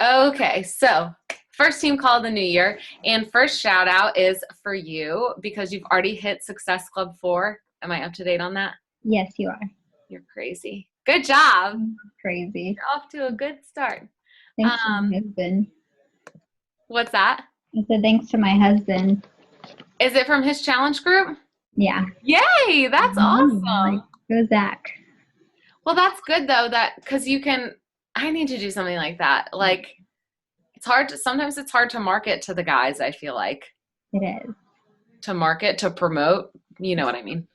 Okay, so first team call of the new year, and first shout out is for you because you've already hit Success Club 4. Am I up to date on that? Yes, you are. You're crazy. Good job. Crazy. You're off to a good start. Thanks to my husband. What's that? I said thanks to my husband. Is it from his challenge group? Yeah. Yay, that's Like, awesome. go Zach. Well, that's good though, that because I need to do something like that. Like, sometimes it's hard to market to the guys, I feel like. It is. To market, to promote, you know what I mean.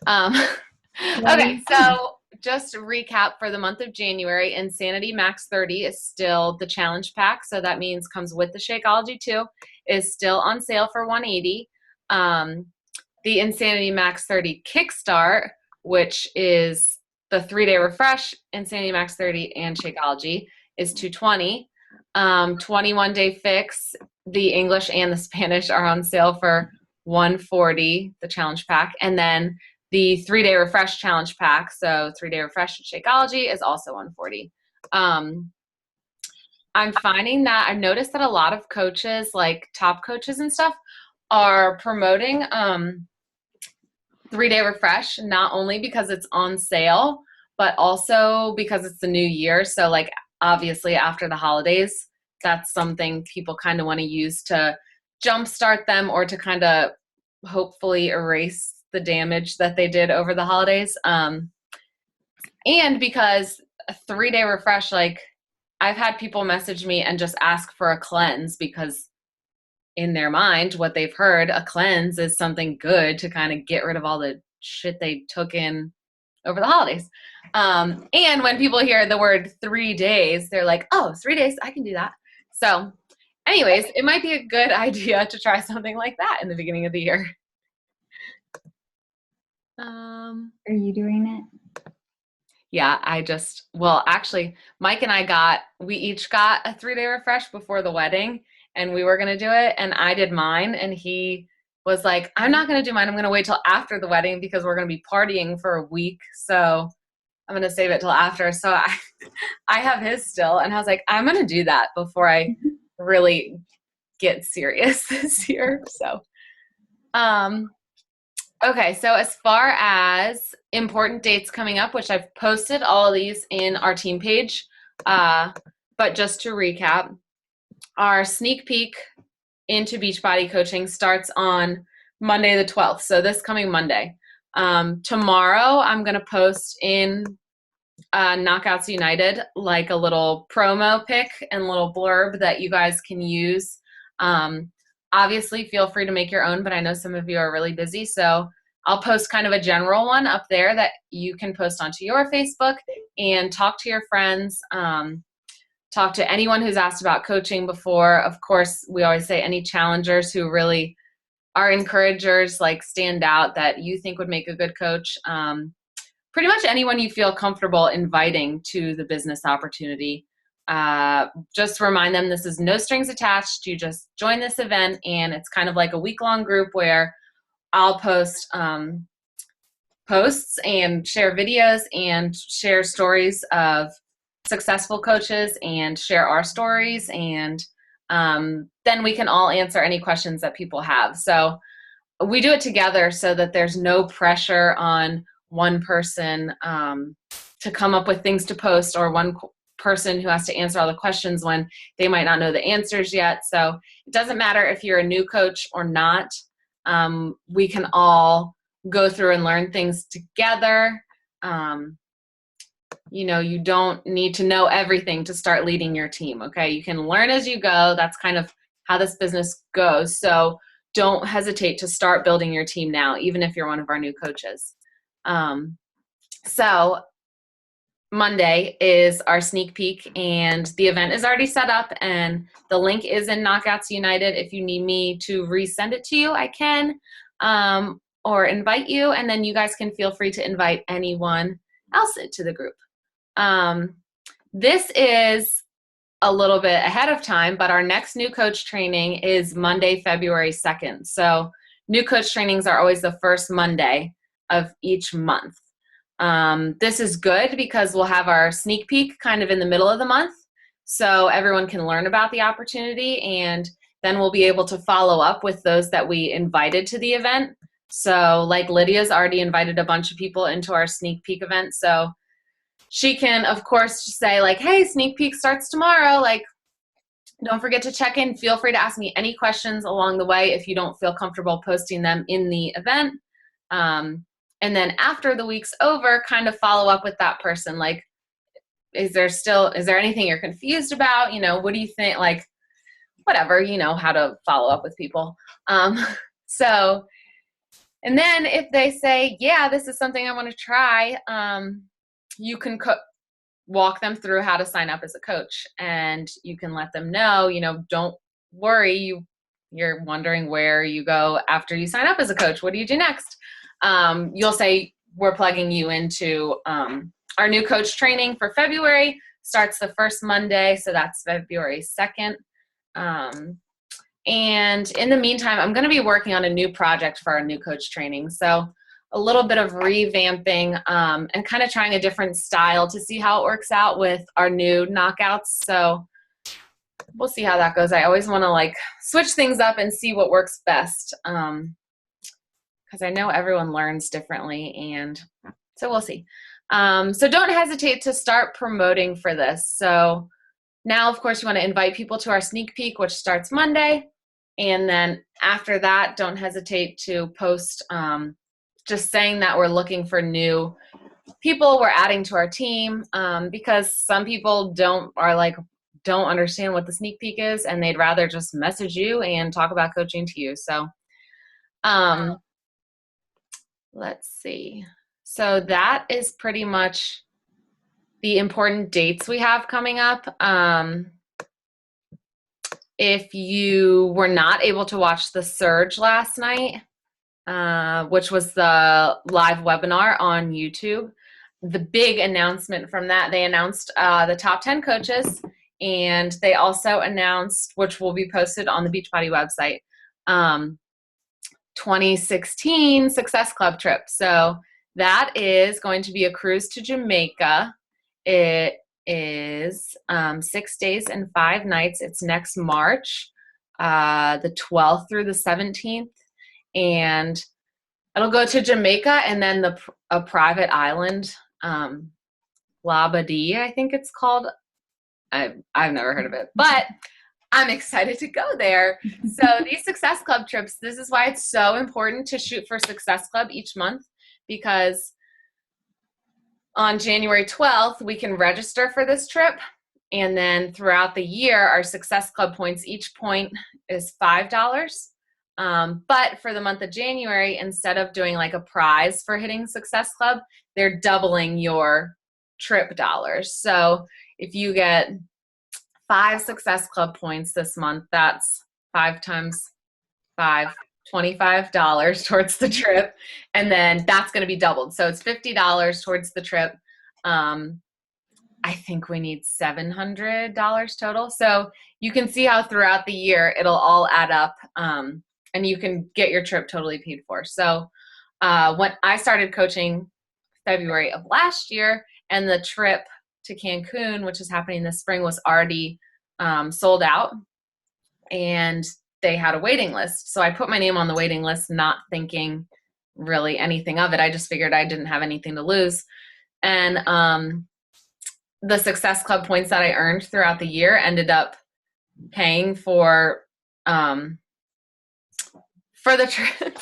Um, What are okay, you doing? so just recap for the month of January, Insanity Max 30 is still the challenge pack. So that means comes with the Shakeology 2, is still on sale for 180. The Insanity Max 30 Kickstart, which is the 3-day refresh, Insanity Max 30 and Shakeology, is 220. 21-day fix, the English and the Spanish are on sale for 140, the challenge pack. And then the 3-day refresh challenge pack, so 3-day refresh and Shakeology, is also 140. I'm finding that I've noticed that a lot of coaches, like top coaches and stuff, are promoting 3-day refresh, not only because it's on sale, but also because it's the new year. So like obviously after the holidays, that's something people kind of want to use to jumpstart them or to kind of hopefully erase the damage that they did over the holidays. And because a 3-day refresh, like I've had people message me and just ask for a cleanse because in their mind, what they've heard, a cleanse is something good to kind of get rid of all the shit they took in over the holidays. And when people hear the word 3 days, they're like, oh, 3 days, I can do that. So anyways, it might be a good idea to try something like that in the beginning of the year. Are you doing it? Yeah, actually, Mike and we each got a 3-day refresh before the wedding, and we were going to do it, and I did mine, and he was like, I'm not going to do mine. I'm going to wait till after the wedding because we're going to be partying for a week, so I'm going to save it till after. So I have his still, and I was like, I'm going to do that before I really get serious this year. So, okay, so as far as important dates coming up, which I've posted all of these in our team page, but just to recap, our sneak peek into Beachbody coaching starts on Monday the 12th, so this coming Monday. Tomorrow, I'm going to post in Knockouts United like a little promo pic and little blurb that you guys can use. Obviously, feel free to make your own, but I know some of you are really busy, so I'll post kind of a general one up there that you can post onto your Facebook and talk to your friends, talk to anyone who's asked about coaching before. Of course, we always say any challengers who really are encouragers, like stand out, that you think would make a good coach. Pretty much anyone you feel comfortable inviting to the business opportunity. Just remind them this is no strings attached. You just join this event, and it's kind of like a week-long group where I'll post posts and share videos and share stories of successful coaches and share our stories, and then we can all answer any questions that people have. So we do it together so that there's no pressure on one person to come up with things to post, or one person who has to answer all the questions when they might not know the answers yet. So it doesn't matter if you're a new coach or not. We can all go through and learn things together. You don't need to know everything to start leading your team, okay? You can learn as you go. That's kind of how this business goes. So don't hesitate to start building your team now, even if you're one of our new coaches. So Monday is our sneak peek, and the event is already set up, and the link is in Knockouts United. If you need me to resend it to you, I can, or invite you, and then you guys can feel free to invite anyone else to the group. This is a little bit ahead of time, but our next new coach training is Monday, February 2nd. So new coach trainings are always the first Monday of each month. This is good because we'll have our sneak peek kind of in the middle of the month, so everyone can learn about the opportunity, and then we'll be able to follow up with those that we invited to the event. So like Lydia's already invited a bunch of people into our sneak peek event. So she can, of course, just say like, hey, sneak peek starts tomorrow. Like, don't forget to check in. Feel free to ask me any questions along the way if you don't feel comfortable posting them in the event. And then after the week's over, kind of follow up with that person. Like, is there anything you're confused about? You know, what do you think? Like, whatever, you know, how to follow up with people. So, and then if they say, yeah, this is something I want to try, you can walk them through how to sign up as a coach, and you can let them know, you know, don't worry, you're wondering where you go after you sign up as a coach. What do you do next? You'll say, we're plugging you into our new coach training for February. Starts the first Monday, so that's February 2nd. And in the meantime, I'm going to be working on a new project for our new coach training. So a little bit of revamping and kind of trying a different style to see how it works out with our new knockouts. So we'll see how that goes. I always want to like switch things up and see what works best, because I know everyone learns differently, and so we'll see. So don't hesitate to start promoting for this. So now, of course, you want to invite people to our sneak peek, which starts Monday. And then after that, don't hesitate to post just saying that we're looking for new people we're adding to our team, because some people don't understand what the sneak peek is, and they'd rather just message you and talk about coaching to you. So let's see. So that is pretty much the important dates we have coming up. If you were not able to watch the Surge last night, which was the live webinar on YouTube, the big announcement from that, they announced the top 10 coaches, and they also announced, which will be posted on the Beachbody website, 2016 Success Club trip. So that is going to be a cruise to Jamaica. It is 6 days and 5 nights. It's next March, the 12th through the 17th. And it'll go to Jamaica and then a private island, Labadee, I think it's called. I've never heard of it, but I'm excited to go there. So these Success Club trips, this is why it's so important to shoot for Success Club each month, because on January 12th, we can register for this trip. And then throughout the year, our Success Club points, each point is $5. But for the month of January, instead of doing like a prize for hitting Success Club, they're doubling your trip dollars. So if you get 5 Success Club points this month, that's 5 times 5, $25 towards the trip. And then that's going to be doubled. So it's $50 towards the trip. I think we need $700 total. So you can see how throughout the year, it'll all add up. And you can get your trip totally paid for. So when I started coaching February of last year, and the trip to Cancun, which is happening this spring, was already sold out, and they had a waiting list. So I put my name on the waiting list, not thinking really anything of it. I just figured I didn't have anything to lose. And the Success Club points that I earned throughout the year ended up paying for the trip.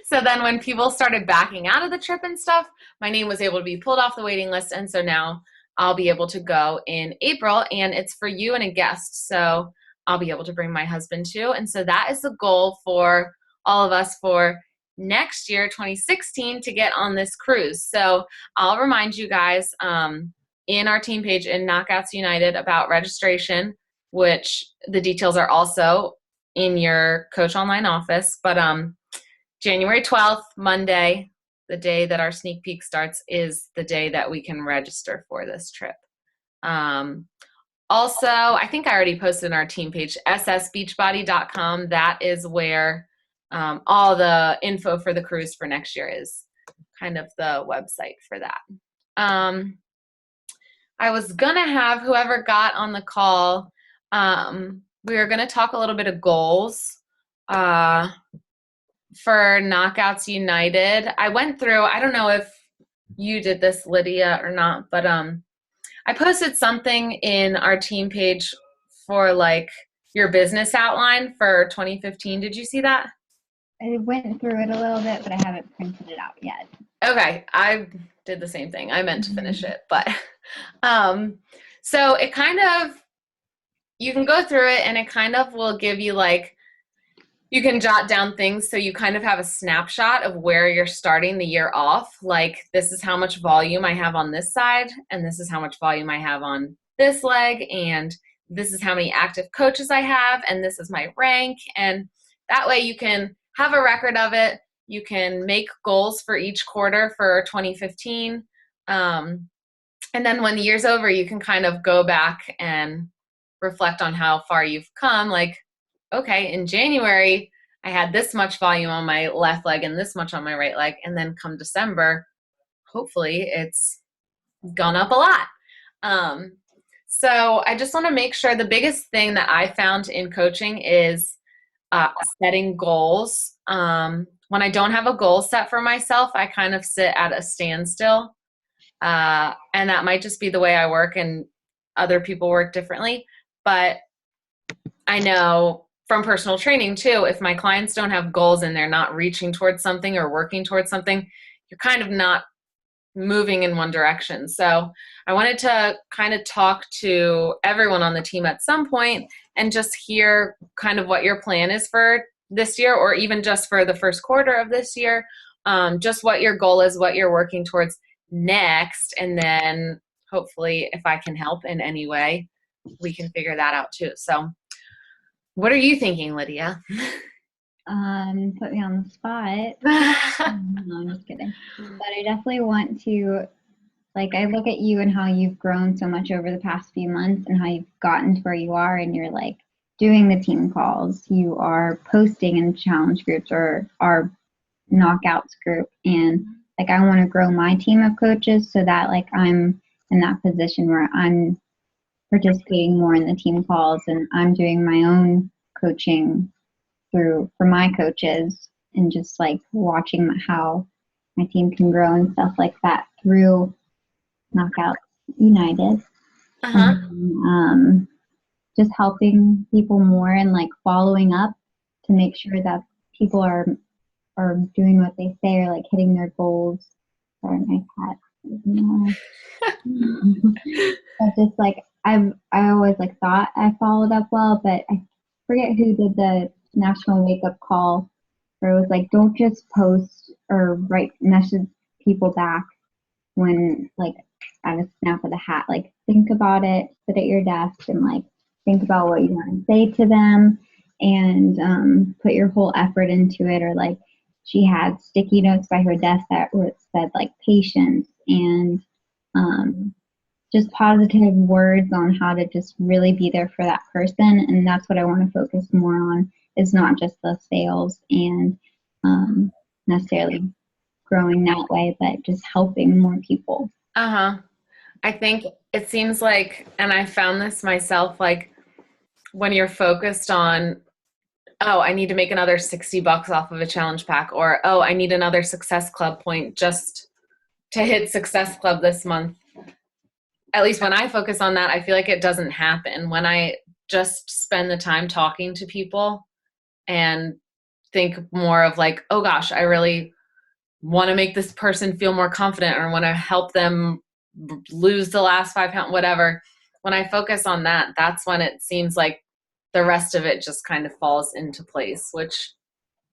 So then when people started backing out of the trip and stuff, my name was able to be pulled off the waiting list. And so now I'll be able to go in April, and it's for you and a guest. So I'll be able to bring my husband too. And so that is the goal for all of us for next year, 2016, to get on this cruise. So I'll remind you guys in our team page in Knockouts United about registration, which the details are also in your Coach Online office. But January 12th, Monday, the day that our sneak peek starts, is the day that we can register for this trip. Also, I think I already posted on our team page, ssbeachbody.com. That is where all the info for the cruise for next year is, kind of the website for that. I was gonna have whoever got on the call. We were gonna talk a little bit of goals for Knockouts United. I went through. I don't know if you did this, Lydia, or not, but I posted something in our team page for like your business outline for 2015. Did you see that? I went through it a little bit, but I haven't printed it out yet. Okay, I did the same thing. I meant to finish it, but so it kind of, you can go through it and it kind of will give you like, you can jot down things so you kind of have a snapshot of where you're starting the year off. Like, this is how much volume I have on this side, and this is how much volume I have on this leg, and this is how many active coaches I have, and this is my rank. And that way you can have a record of it. You can make goals for each quarter for 2015. And then when the year's over, you can kind of go back and reflect on how far you've come. Like, okay, in January, I had this much volume on my left leg and this much on my right leg. And then come December, hopefully it's gone up a lot. So I just want to make sure, the biggest thing that I found in coaching is setting goals. When I don't have a goal set for myself, I kind of sit at a standstill. And that might just be the way I work, and other people work differently. But I know from personal training too, if my clients don't have goals and they're not reaching towards something or working towards something, you're kind of not moving in one direction. So I wanted to kind of talk to everyone on the team at some point and just hear kind of what your plan is for this year, or even just for the first quarter of this year, just what your goal is, what you're working towards next. And then hopefully, if I can help in any way, we can figure that out too. So what are you thinking, Lydia? Put me on the spot. No, I'm just kidding. But I definitely want to, like, I look at you and how you've grown so much over the past few months and how you've gotten to where you are, and you're like doing the team calls, you are posting in challenge groups or our knockouts group. And like, I want to grow my team of coaches so that like I'm in that position where I'm participating more in the team calls and I'm doing my own coaching for my coaches, and just like watching how my team can grow and stuff like that through Knockouts United. Uh-huh. And, just helping people more and like following up to make sure that people are doing what they say, or like hitting their goals. Sorry, my cat. But just like I always like thought I followed up well, but I forget who did the national wake up call where it was like, don't just post or write message people back when like at a snap of the hat. Like, think about it, sit at your desk and like think about what you want to say to them, and put your whole effort into it. Or like, she had sticky notes by her desk that said like patience and just positive words on how to just really be there for that person. And that's what I want to focus more on, is not just the sales and necessarily growing that way, but just helping more people. Uh-huh. I think it seems like, and I found this myself, like when you're focused on, oh, I need to make another $60 off of a challenge pack, or, oh, I need another Success Club point just to hit Success Club this month. At least when I focus on that, I feel like it doesn't happen. When I just spend the time talking to people and think more of like, oh gosh, I really want to make this person feel more confident, or want to help them lose the last 5 pounds, whatever. When I focus on that, that's when it seems like the rest of it just kind of falls into place, which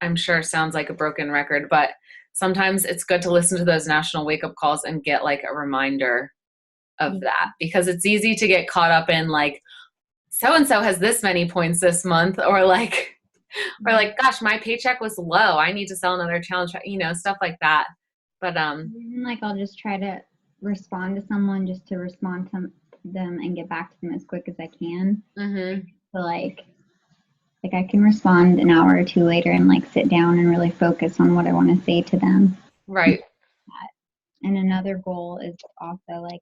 I'm sure sounds like a broken record, but sometimes it's good to listen to those national wake-up calls and get like a reminder of that, because it's easy to get caught up in like, so-and-so has this many points this month, or like, gosh, my paycheck was low, I need to sell another challenge, stuff like that. But like, I'll just try to respond to someone just to respond to them and get back to them as quick as I can. Mm-hmm. So like I can respond an hour or two later and like sit down and really focus on what I want to say to them. Right. And another goal is also like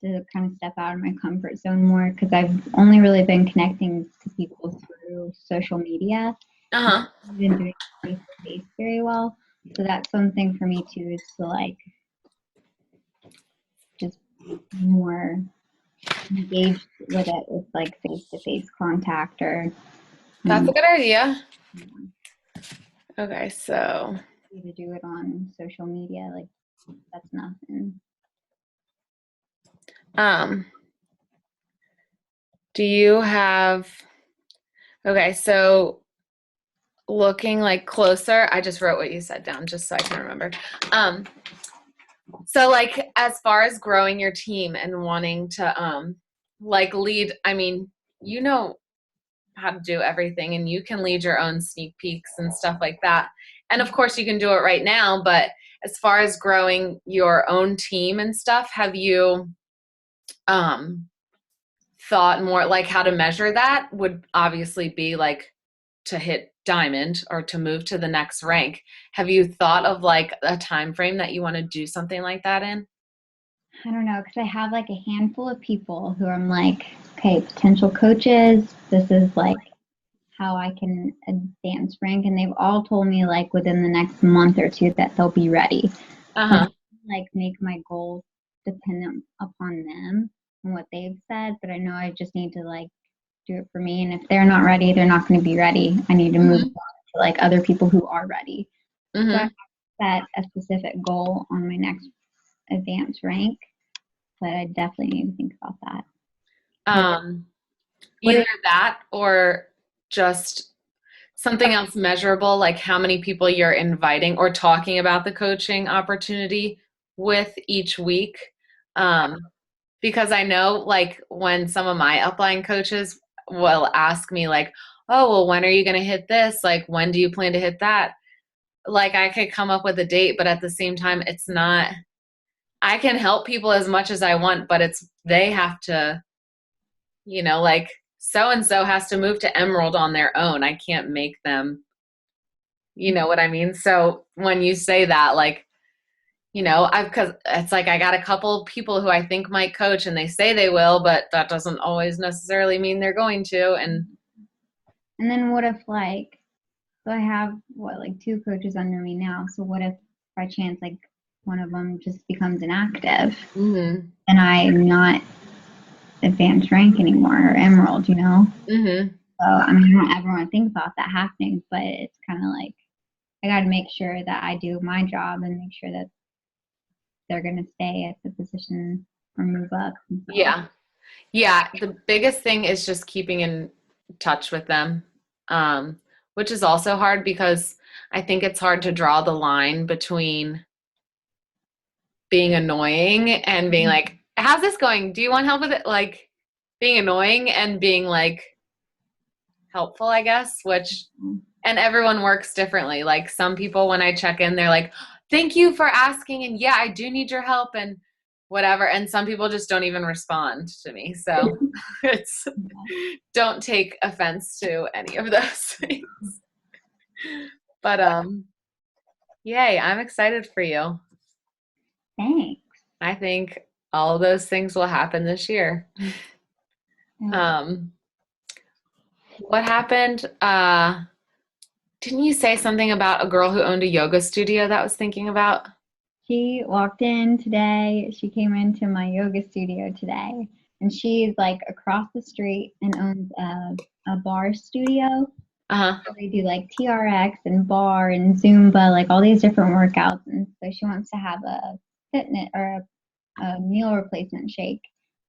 to kind of step out of my comfort zone more because I've only really been connecting to people through social media. Uh-huh. I've been doing face to face very well. So that's something for me too, is to like just more engaged with it with like face to face contact or That's a good idea. you know, Okay, so to do it on social media. Like that's nothing. do you have, okay, so looking like closer, I just wrote what you said down just so I can remember. So like as far as growing your team and wanting to like lead, I mean, you know how to do everything and you can lead your own sneak peeks and stuff like that. And of course you can do it right now, but as far as growing your own team and stuff, have you thought more like how to measure that would obviously be like to hit diamond or to move to the next rank. Have you thought of like a time frame that you want to do something like that in? I don't know, because I have like a handful of people who I'm like, okay, potential coaches. This is like how I can advance rank, and they've all told me like within the next month or two that they'll be ready. So Uh-huh. like make my goals dependent upon them and what they've said, but I know I just need to like do it for me. And if they're not ready, they're not going to be ready. I need to move on to like other people who are ready. So I set a specific goal on my next advanced rank, but I definitely need to think about that. Either that or just something else measurable, like how many people you're inviting or talking about the coaching opportunity with each week. Because I know like when some of my upline coaches will ask me like, oh, well, when are you going to hit this? Like, when do you plan to hit that? Like I could come up with a date, but at the same time, it's not, I can help people as much as I want, but it's, they have to, like so and so has to move to Emerald on their own. I can't make them, you know what I mean? So when you say that, like, because it's like I got a couple people who I think might coach and they say they will, but that doesn't always necessarily mean they're going to. And then what if like, so I have what, like two coaches under me now. So what if by chance like one of them just becomes inactive and I'm not advanced rank anymore or Emerald, So I mean, I don't ever want to think about that happening, but it's kind of like I got to make sure that I do my job and make sure that they're going to stay at the position or move up. Yeah. Yeah. The biggest thing is just keeping in touch with them, which is also hard because I think it's hard to draw the line between being annoying and being like, how's this going? Do you want help with it? Like being annoying and being like helpful, I guess, and everyone works differently. Like some people, when I check in, they're like, thank you for asking. And yeah, I do need your help and whatever. And some people just don't even respond to me. So don't take offense to any of those things. But, yay, I'm excited for you. Thanks. I think all of those things will happen this year. What happened? Didn't you say something about a girl who owned a yoga studio that I was thinking about? She walked in today. She came into my yoga studio today, and she's like across the street and owns a bar studio. So they do like TRX and bar and Zumba, like all these different workouts. And so she wants to have a fitness or a meal replacement shake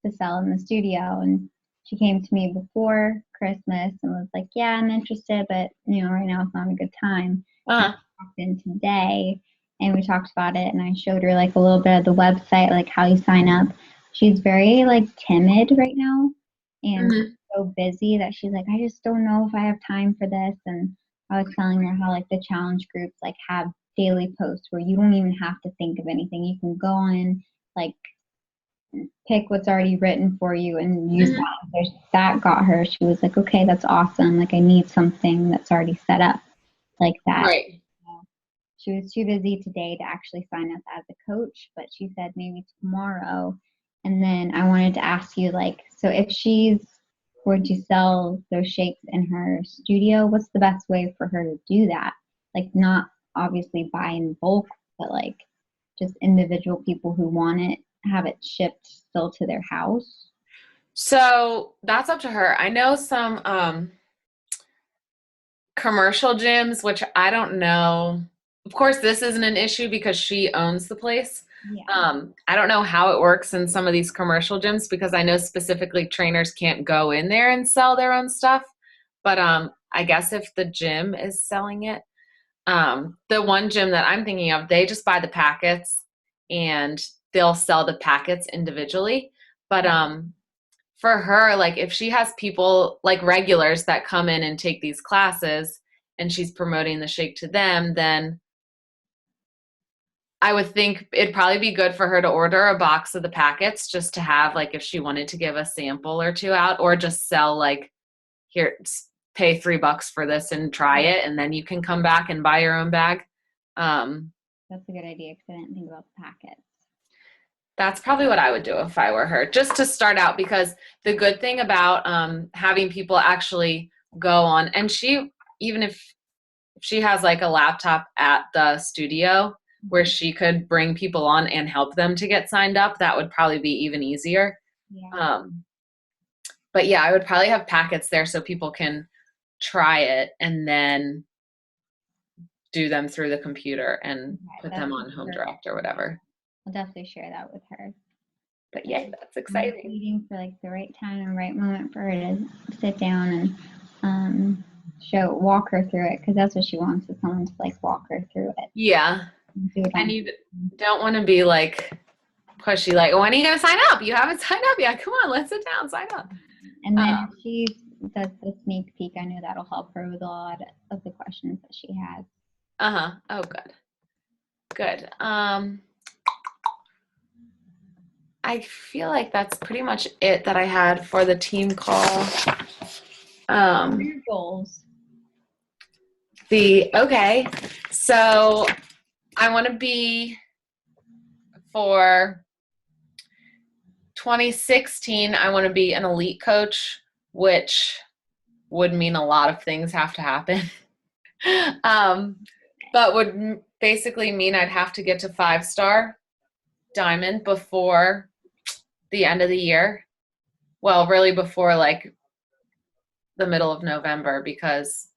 to sell in the studio. And she came to me before Christmas and was like, yeah, I'm interested, but right now it's not a good time. I walked in today and we talked about it and I showed her like a little bit of the website, like how you sign up. She's very like timid right now and so busy that she's like, I just don't know if I have time for this. And I was telling her how like the challenge groups like have daily posts where you don't even have to think of anything. You can go on, like pick what's already written for you and use that. That got her. She was like, okay, that's awesome. Like I need something that's already set up like that. Right. She was too busy today to actually sign up as a coach, but she said maybe tomorrow. And then I wanted to ask you, like, so if she's going to sell those shakes in her studio, what's the best way for her to do that? Like, not obviously buy in bulk, but like just individual people who want it, have it shipped still to their house. So that's up to her. I know some commercial gyms, which I don't know. Of course, this isn't an issue because she owns the place. Yeah. I don't know how it works in some of these commercial gyms because I know specifically trainers can't go in there and sell their own stuff. But I guess if the gym is selling it, the one gym that I'm thinking of, they just buy the packets and they'll sell the packets individually. But for her, like if she has people like regulars that come in and take these classes and she's promoting the shake to them, then I would think it'd probably be good for her to order a box of the packets just to have, like, if she wanted to give a sample or two out, or just sell, like, here, pay $3 for this and try it, and then you can come back and buy your own bag. That's a good idea because I didn't think about the packets. That's probably what I would do if I were her, just to start out, because the good thing about having people actually go on, and she, even if she has like a laptop at the studio where she could bring people on and help them to get signed up, that would probably be even easier. Yeah. But yeah, I would probably have packets there so people can try it and then do them through the computer and put them on Home Direct or whatever. I'll definitely share that with her. But yeah, that's I'm exciting. waiting for like the right time and right moment for her to sit down and walk her through it because that's what she wants, is someone to like walk her through it. Yeah. Do it And you don't want to be like pushy, like, when are you going to sign up? You haven't signed up yet. Come on, let's sit down, sign up. And then if she does the sneak peek, I know that'll help her with a lot of the questions that she has. Oh, good. Good. I feel like that's pretty much it that I had for the team call. What are your goals? Okay, so I want to be, for 2016, I want to be an elite coach, which would mean a lot of things have to happen. But would basically mean I'd have to get to 5-star diamond before the end of the year. Well, really before like the middle of November, because,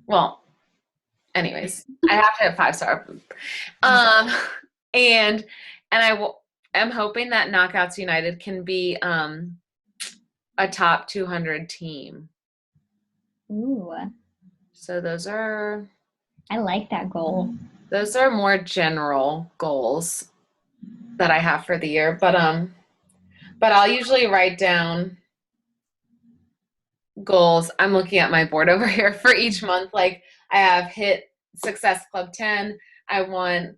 well, anyways, I have to have 5-star. And am hoping that Knockouts United can be a top 200 team. Ooh, So I like that goal. those are more general goals that I have for the year, but I'll usually write down goals. I'm looking at my board over here for each month. Like, I have hit Success Club 10. I want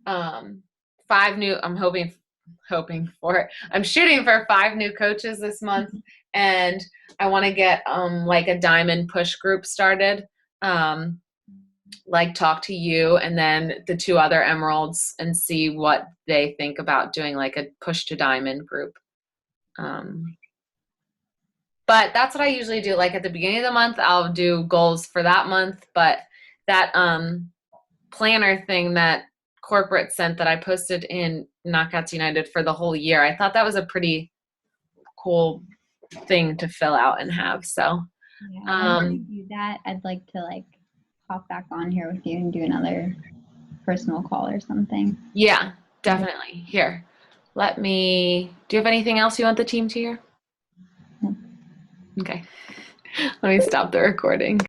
5 new, I'm hoping for it. I'm shooting for 5 new coaches this month, and I want to get like a diamond push group started. Like, talk to you and then the 2 other emeralds and see what they think about doing like a push to diamond group. But that's what I usually do. Like, at the beginning of the month, I'll do goals for that month. But that planner thing that corporate sent that I posted in Knockouts United for the whole year, I thought that was a pretty cool thing to fill out and have. So yeah, when you do that, I'd like to like hop back on here with you and do another personal call or something. Yeah, definitely. Here, do you have anything else you want the team to hear? No. Okay. Let me stop the recording.